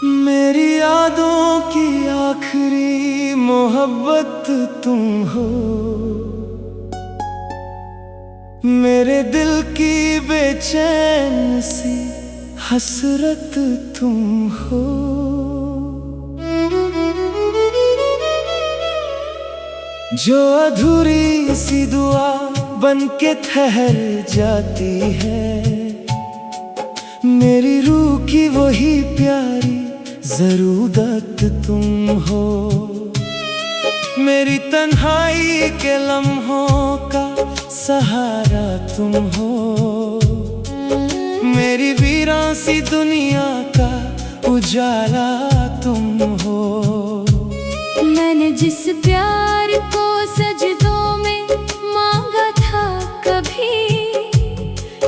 मेरी यादों की आखिरी मोहब्बत तुम हो, मेरे दिल की बेचैन सी हसरत तुम हो। जो अधूरी सी दुआ बन के ठहर जाती है, मेरी रूह की वही प्यारी ज़रूरत तुम हो। मेरी तन्हाई के लम्हों का सहारा तुम हो, मेरी वीरान सी दुनिया का उजाला तुम हो। मैंने जिस प्यार को सजदों में मांगा था कभी,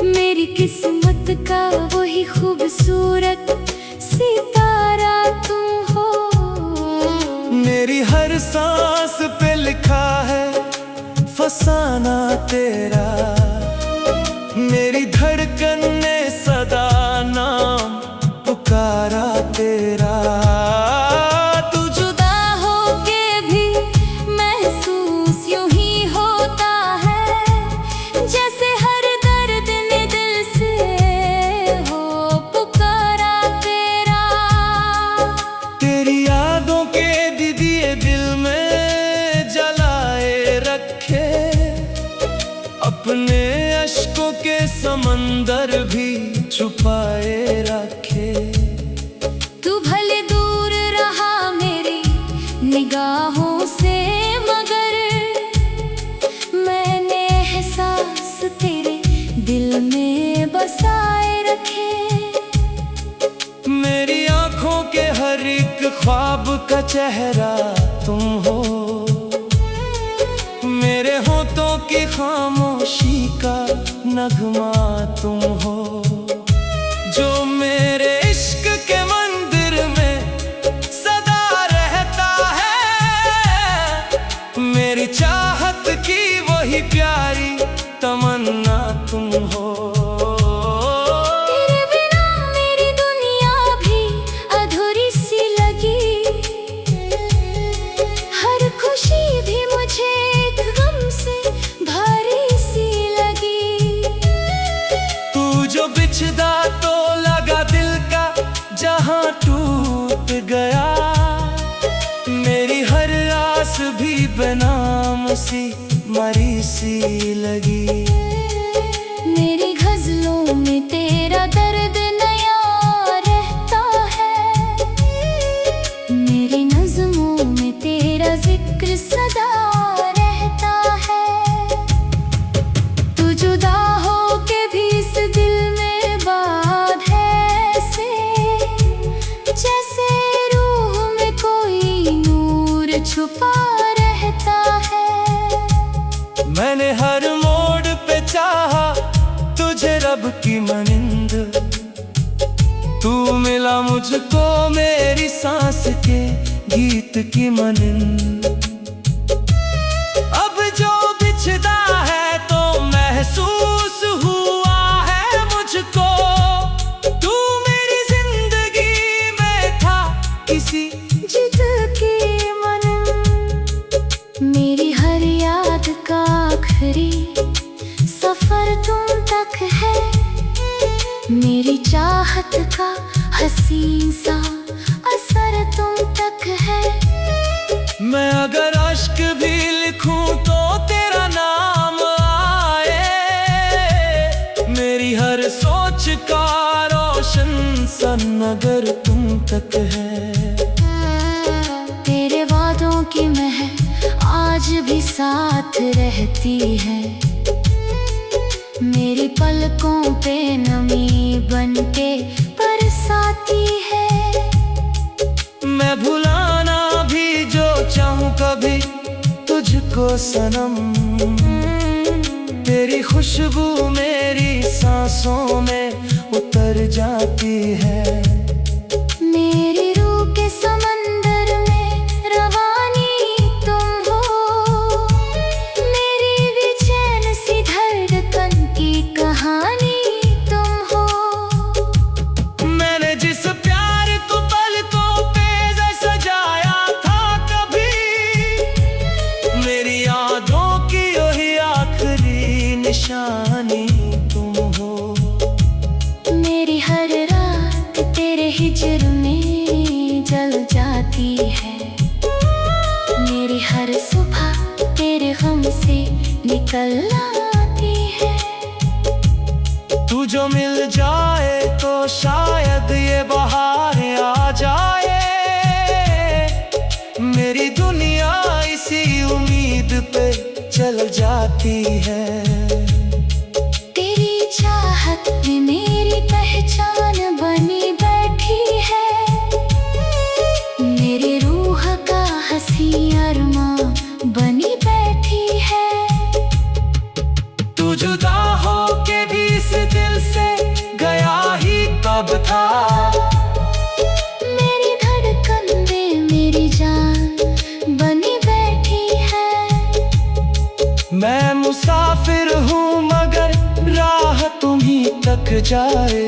मेरी किस्मत का वही खूबसूरत सितारा तुम हो। मेरी हर सांस पे लिखा है फसाना तेरा, मेरी धड़कन ने सदा नाम पुकारा तेरा। तू जुदा होके भी महसूस यूं ही होता है, जैसे हर दर्द ने दिल से हो पुकारा तेरा। तेरी यादों के दिए दिल में जलाए रखे, अपने अश्कों के समंदर भी छुपाए रखे। तू भले दूर रहा मेरी निगाहों से, मगर मैंने एहसास तेरे दिल में बसाए रखे। मेरी आँखों के हर एक ख्वाब का चेहरा तुम हो, मेरे होठों की खामोशी का नगमा तुम हो। जो मेरे इश्क के मंदिर में सदा रहता है, मेरी चाहत की वही प्यारी तमन्ना तुम हो। तेरे बिना मेरी दुनिया भी अधूरी सी लगी, हर खुशी भी मुझे एक गम से भारी सी लगी। तू जो बिछदा तो लगा दिल का जहां टूट गया, मेरी हर आस भी बेनाम सी मरी सी लगी। मेरी गजलों में तेरा दर्द नया रहता है, मेरी नज़्मों में तेरा जिक्र सदा रहता है। तू जुदा होके भी इस दिल में बात है ऐसे, जैसे रूह में कोई नूर छुपा रहता है। मैंने हर मोड़ पे चाहा तुझे रब की मनिंद, तू मिला मुझको मेरी सांस के गीत की मनिंद। अब जो बिछदा है तो महसूस हुआ है मुझको, तू मेरी जिंदगी में था किसी जिद की मनिंद। मेरी हर याद का आखिरी सफर तुम तक है, मेरी चाहत का हसीन सा असर तुम तक है। मैं अगर अश्क भी लिखूं तो तेरा नाम आए, मेरी हर सोच का रोशन सा नगर तुम तक है। तेरे वादों की महक आज भी साथ रहती है, मेरी पलकों पे नमी बनके बरसाती है। मैं भुलाना भी जो चाहूं कभी तुझको सनम, तेरी खुशबू मेरी सांसों में उतर जाती है। मेरी रूह के समंदर में रवानी तुम हो, मेरी बेचैन सी धड़कन की कहानी तुम हो। मैंने जिस प्यार को पल हिज्र में जल जाती है। मेरी हर सुबह तेरे गम से निकल आती है। तू जो मिल जाए तो शायद ये बहारें आ जाए। मेरी दुनिया इसी उम्मीद पे चल जाती है। तेरी चाहत में मेरी पहचान बनी बैठी है। मेरी रूह का हंसी अरमां बनी बैठी है। तू जुदा हो के भी इस दिल से गया ही कब था। मेरी धड़कन में मेरी जान बनी बैठी है। मैं मुसाफिर हूँ मगर राह तुम्हीं तक जाए।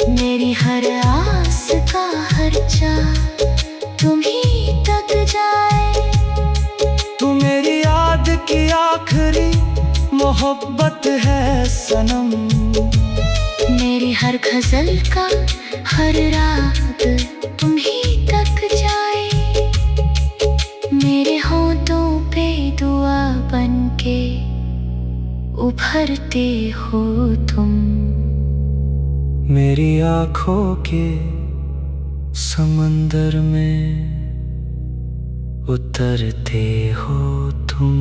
मेरी हर आस का हर चाह तुम्हीं तक जाए। तू मेरी याद की आखिरी मोहब्बत है सनम। मेरी हर गजल का हर राग तुम्हीं तक जाए। मेरे होठों पे दुआ बनके उभरते हो तुम। मेरी आँखों के समंदर में उतरते हो तुम।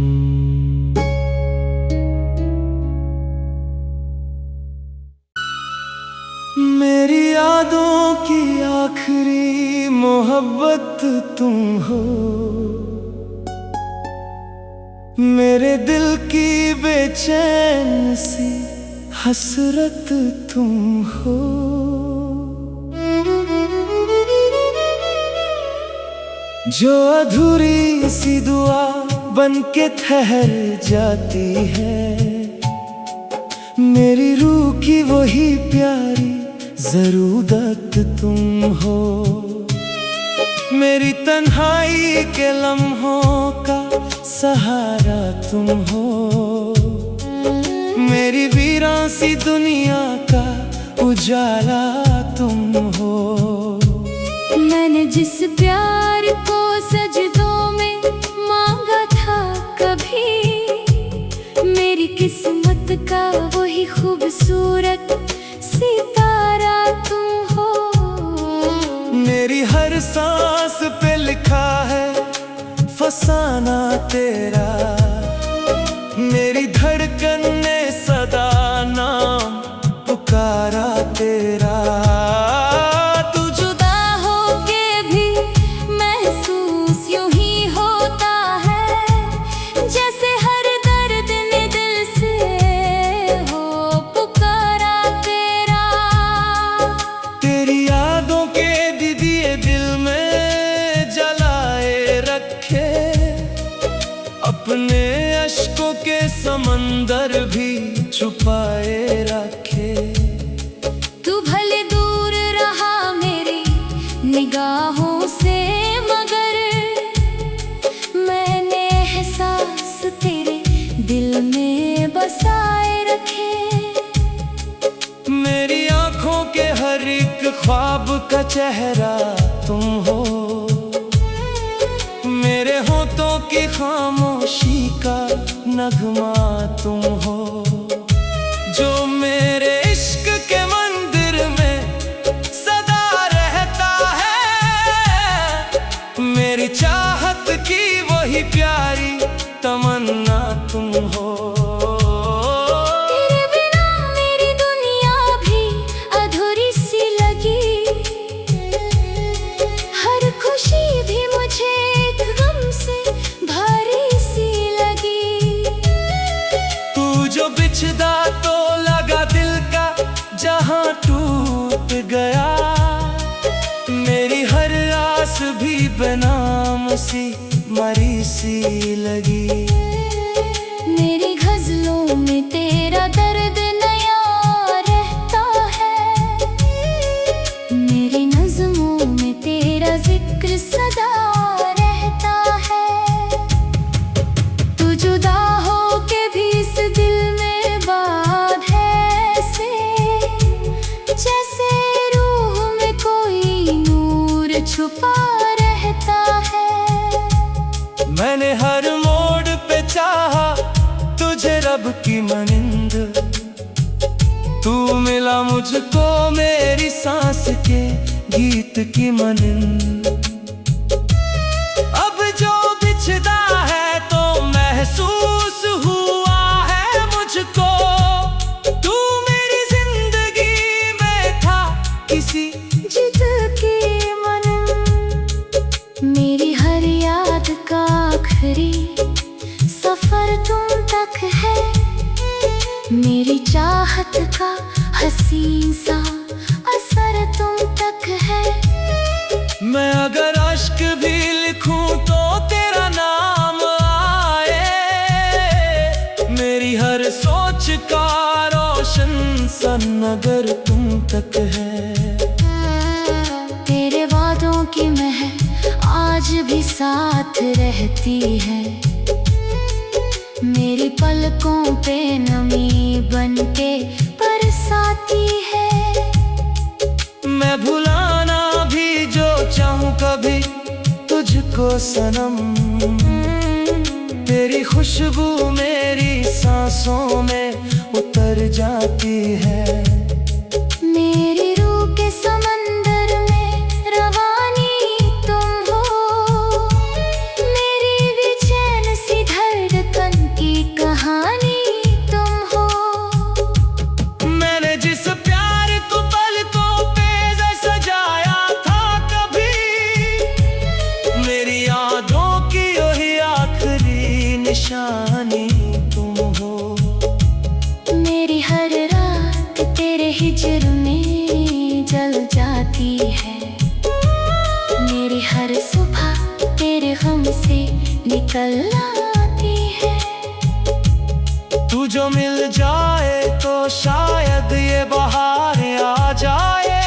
मेरी यादों की आखिरी मोहब्बत तुम हो। मेरे दिल की बेचैन सी हसरत तुम हो। जो अधूरी सी दुआ बन के ठहर जाती है। मेरी रूह की वही प्यारी ज़रूरत तुम हो। मेरी तन्हाई के लम्हों का सहारा तुम हो। मेरी वीरान सी दुनिया का उजाला तुम हो। मैंने जिस प्यार को सजदों में मांगा था कभी, मेरी किस्मत का वही खूबसूरत सितारा तुम हो। मेरी हर सांस पे लिखा है फसाना तेरा। मेरी धड़कन ने सदा नाम पुकारा तेरा। तू जुदा हो के भी महसूस यूं ही होता है, जैसे हर दर्द ने दिल से हो पुकारा तेरा। तेरी यादों के दिए दिल में जलाए रखे। अपने अश्कों के समंदर भी छुपाए रखे। तू भले दूर रहा मेरी निगाहों से, मगर मैंने एहसास तेरे दिल में बसाए रखे। मेरी आँखों के हर एक ख्वाब का चेहरा तुम हो। मेरे होठों की खामोशी का नगमा तुम हो। जो मेरे इश्क के मंदिर में सदा रहता है। मेरी चाहत की वही प्यारी तमन्ना तुम हो। तेरे बिना मेरी दुनिया भी अधूरी सी लगी। हर खुशी भी मुझे एक गम से भारी सी लगी। तू जो बिछदा तो लगा दिल का जहां टूट गया। मेरी हर आस भी बेनाम सी मरी सी लगी। मेरी गजलों में तेरा दर्द नया रहता है। मेरी नज़्मों में तेरा जिक्र सदा रहता है। तू जुदा हो के भी इस दिल में बात है ऐसे, जैसे रूह में छुपा रहता है। मैंने हर मोड़ पे चाहा तुझे रब की मनिंद, तू मिला मुझको मेरी सांस के गीत की मनिंद। अब जो बिछदा है तो महसूस हुआ है मुझको, तू मेरी जिंदगी में था किसी जिद की मनिंद। मेरी हर याद का आखिरी सफर तुम तक है, मेरी चाहत का हसीन सा असर तुम तक है। मैं अगर अश्क भी लिखूं तो तेरा नाम आए, मेरी हर सोच का रोशन सन अगर तुम तक है। तेरे वादों की महक आज भी साथ रहती है, मेरी पलकों पे नमी बनके बरसाती है। मैं भुलाना भी जो चाहूं कभी तुझको सनम, तेरी खुशबू मेरी सांसों में उतर जाती है। मेरी रूह के समंदर में रवानी तुम हो, मेरी बेचैन सी धड़कन की कहानी तुम हो। मैंने जिस प्यार को पलकों पे सजाया था कभी, मेरी यादों की वही आखिरी निशानी तुम हो। मेरी हर रात तेरे हिज्र में जल जाती है, मेरी हर सुबह तेरे गम से निकल आती है। तू जो मिल जाए तो शायद ये बहार आ जाए,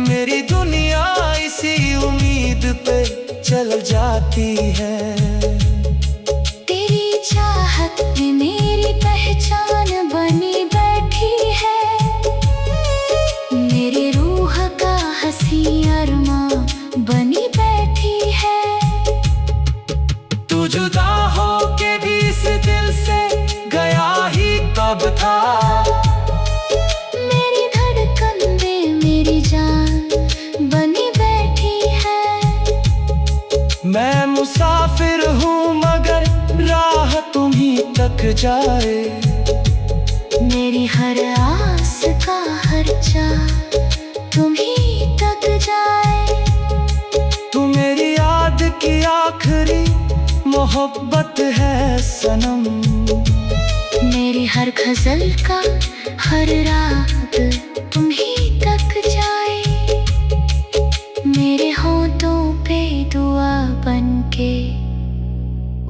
मेरी दुनिया इसी उम्मीद पे चल जाती है। तेरी चाहत में मेरी पहचान बनी बैठी है, मेरी रूह का हंसी अरमां बनी बैठी है। तू जुदा हो के भी इस दिल से गया ही कब था, मेरी धड़कन में मेरी जान बनी बैठी है। मैं मुसाफिर हूँ मगर राह तुम्हीं तक जाए, मेरी हर आस का हर चाह तुम्हीं तक जाए। तू मेरी याद की आखिरी मोहब्बत है सनम, मेरी हर गजल का हर राग तुम्हीं तक जाए। मेरे होंठों पे दुआ बनके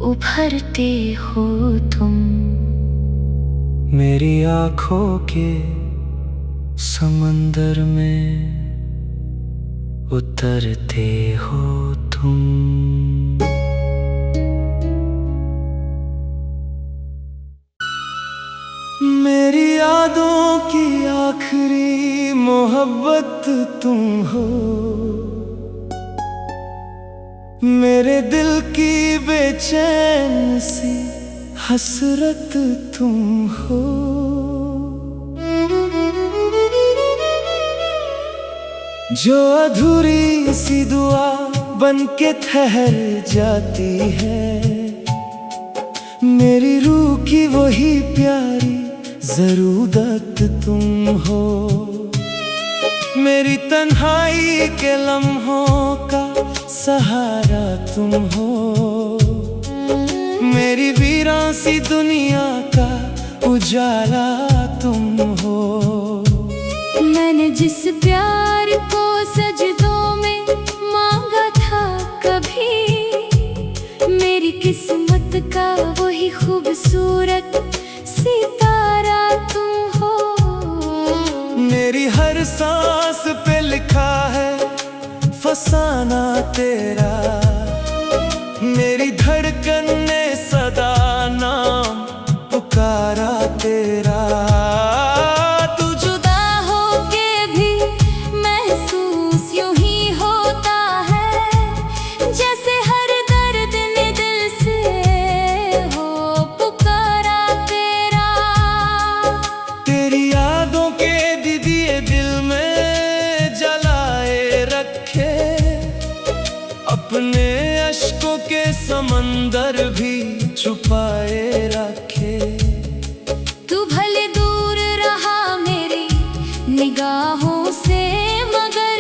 उभरते हो तुम, मेरी आँखों के समंदर में उतरते हो तुम। मेरी यादों की आखिरी मोहब्बत तुम हो, मेरे दिल की बेचैन सी हसरत तुम हो। जो अधूरी सी दुआ बन के ठहर जाती है, मेरी रूह की वही प्यारी ज़रूरत तुम हो। मेरी तन्हाई के लम्हों का सहारा तुम हो, मेरी वीरान सी दुनिया का उजाला तुम हो। मैंने जिस प्यार को सजदों में मांगा था कभी, मेरी किस्मत का वही खूबसूरत सितारा तुम हो। मेरी हर सांस पे लिखा है फसाना तेरा, मेरी धड़कन ने सदा नाम पुकारा तेरा। तू जुदा होके भी महसूस यूं ही समंदर भी छुपाए रखे। तू भले दूर रहा मेरी निगाहों से, मगर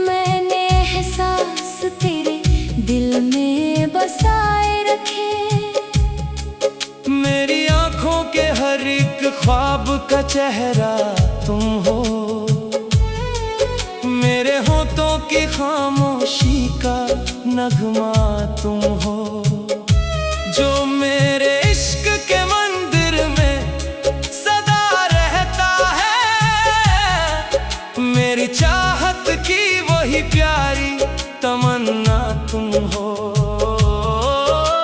मैंने एहसास तेरे दिल में बसाए रखे। मेरी आंखों के हर एक ख्वाब का चेहरा तुम हो, मेरे होठों की खामोशी का नगमा तुम हो, जो मेरे इश्क के मंदिर में सदा रहता है। मेरी चाहत की वही प्यारी तमन्ना तुम हो।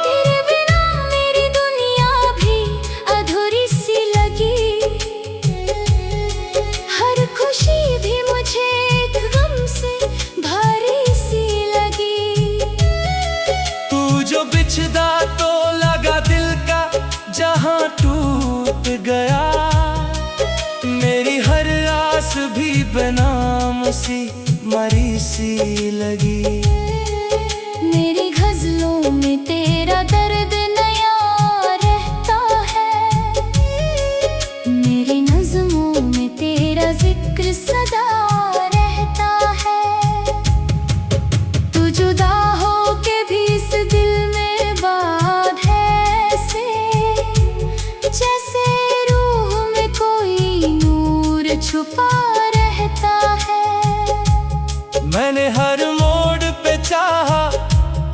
तेरे बिना मेरी दुनिया भी अधूरी सी लगी, हर खुशी भी मुझे एक गम से भारी सी लगी। तू जो बिछदा तो लगा दिल का जहां टूट गया, मेरी हर आस भी बेनाम सी मरी सी लगी। मेरी गजलों में तेरा दर्द नया रहता है, मेरी नज़्मों में तेरा जिक्र सदा रहता है। तू जुदा हो के भी इस दिल में बात है ऐसे, जैसे रूह में कोई नूर छुपा रहता है। मैंने हर मोड़ पे चाहा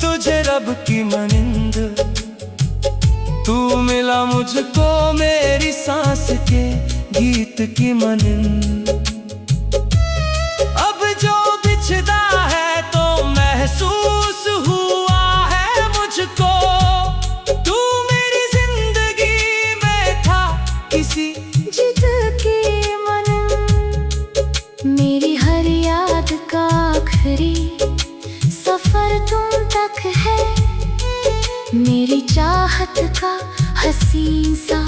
तुझे रब की मनिंद, तू मिला मुझको मेरी सांस के गीत की मनिंद। अब जो बिछदा है तो महसूस हुआ है मुझको, तू मेरी जिंदगी में था किसी जिद की मनिंद। मेरी हर याद का आखिरी सफर तुम तक है, मेरी चाहत का हसीन सा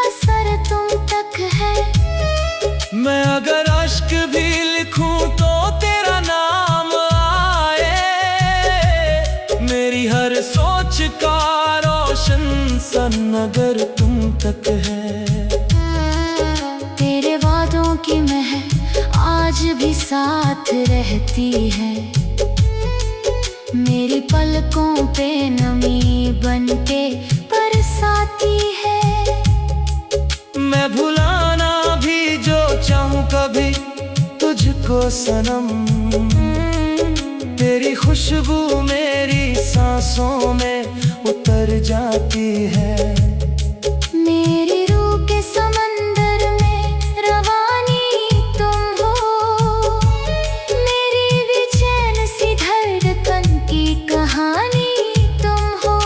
असर तुम तक है। मैं अगर अश्क भी लिखूं तो तेरा नाम आए, मेरी हर सोच का रोशन सन अगर तुम तक है। तेरे वादों की महक आज भी साथ रहती है, मेरी पलकों पे नमी बनके बरसाती है। मैं भुलाना भी जो चाहूं कभी तुझको सनम, तेरी खुशबू मेरी सांसों में उतर जाती है। मेरी रूह के समंदर में रवानी तुम हो, मेरी बेचैन सी धड़कन की कहानी तुम हो।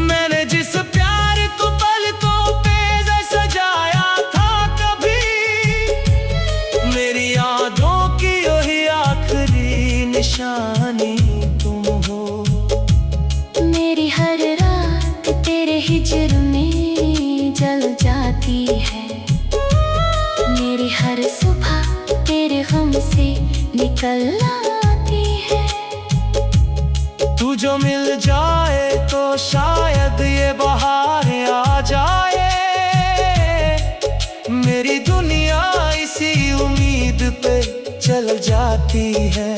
मैंने जिस प्यार को पलकों पे सजाया था कभी, मेरी यादों की वही आखिरी निशानी तुम हो। मेरी हर रात तेरे हिज्र में जल जाती है, मेरी हर सुबह तेरे गम से निकल आती है। तू जो मिल जाए तो शायद ये बहार आ जाए, मेरी दुनिया इसी उम्मीद पे चल जाती है।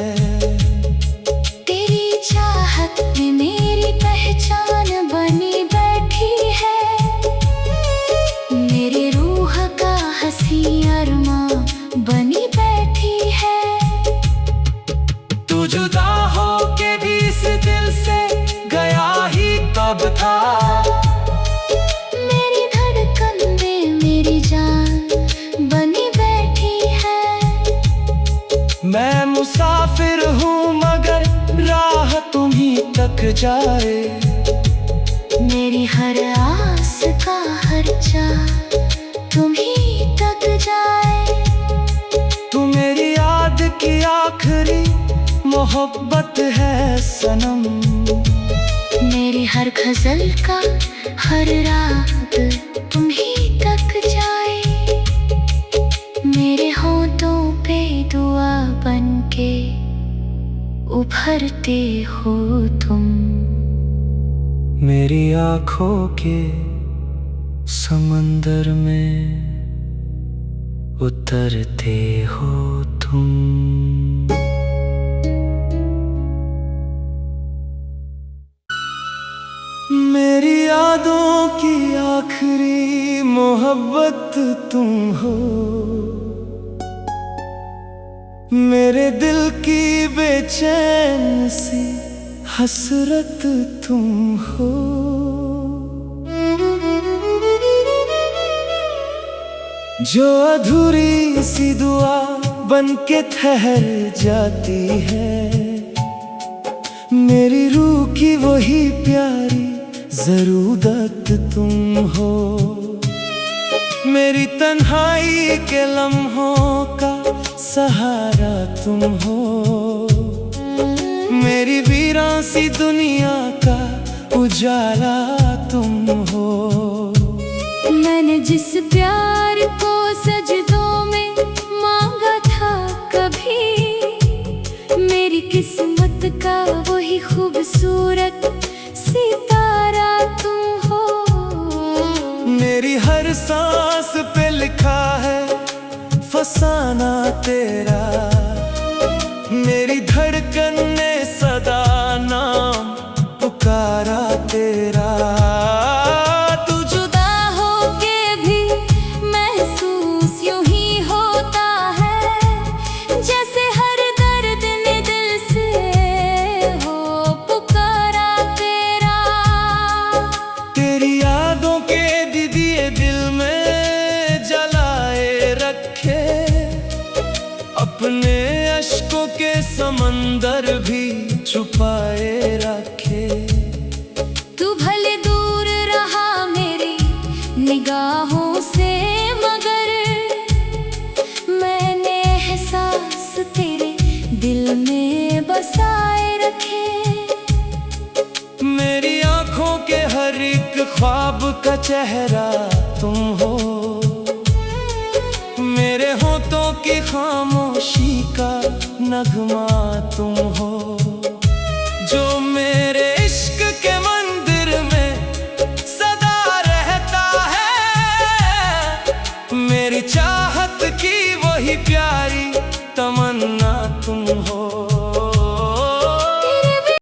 तेरी चाहत में मेरी पहचान बनी बैठी है, मेरी रूह का हंसी अरमां बनी बैठी है। तू जुदा हो के भी इस दिल से गया ही कब था, मेरी धड़कन में मेरी जान बनी बैठी है। मैं मुसाफिर हूँ मगर राह तुम्हीं तक जाए, मेरी हर आस का हर चाह तुम्हीं तक जाए। तू मेरी याद की आखिरी मोहब्बत है सनम, मेरी हर गजल का हर राग तुम्हीं तक जाए। मेरे होठों पे दुआ बनके उभरते हो तुम। मेरी आँखों के समंदर में उतरते हो तुम। मेरी यादों की आखिरी मोहब्बत तुम हो। मेरे दिल की बेचैन सी हसरत तुम हो। जो अधूरी सी दुआ बन के ठहर जाती है। मेरी रूह की वही प्यारी ज़रूरत तुम हो। मेरी तन्हाई के लम्हों का सहारा तुम हो। मेरी वीरान सी दुनिया का उजाला तुम हो। मैंने जिस प्यार को सजदों में मांगा था कभी, मेरी किस्मत का वही खूबसूरत सितारा तुम हो। मेरी हर सांस पे लिखा है फसाना तेरा। मेरी धड़कन ने सदा नाम पुकारा तेरा। तू जुदा होके भी महसूस यूं ही होता है, जैसे हर दर्द ने दिल से हो पुकारा तेरा। तेरी यादों के दिए दिल में जलाए रखे। अपने अश्कों के समंदर भी छुपाए रखे। तू भले दूर रहा मेरी निगाहों से, मगर मैंने एहसास तेरे दिल में बसाए रखे। मेरी आँखों के हर एक ख्वाब का चेहरा तुम हो। मेरे होठों की खामोशी का नगमा तुम हो। जो मेरे इश्क के मंदिर में सदा रहता है। मेरी चाहत की वही प्यारी